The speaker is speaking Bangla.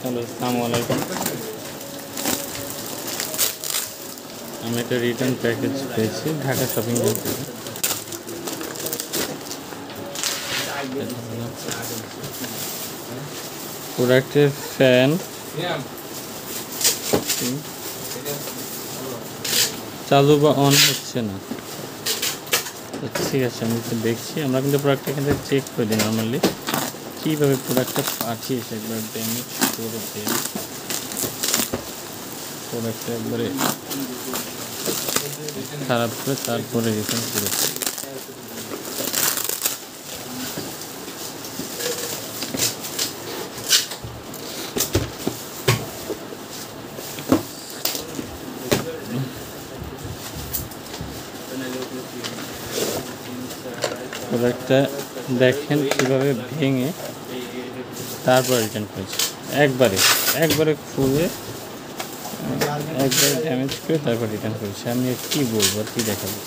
হ্যালো, আসসালামু আলাইকুম। আমি একটা রিটার্ন প্যাকেজ পেয়েছি ঢাকা শপিং মল থেকে। প্রোডাক্টের ফ্যান চালু বা অন হচ্ছে না। ঠিক আছে, আমি তো দেখছি। আমরা কিন্তু প্রোডাক্টটা এখান থেকে চেক করে দিই নর্মালি কীভাবে প্রোডাক্টটা পাঠিয়েছে। একবার ড্যামেজ করে দিই প্রোডাক্টটা, একবারে খারাপ করে তারপরে রিটার্ন করেছি। প্রোডাক্টটা দেখেন কীভাবে ভেঙে তারপর রিটার্ন করেছি। একবারে খুলে একবারে ড্যামেজ করে তারপর রিটার্ন করেছি। আমি কী বলবো আর কী দেখাবো।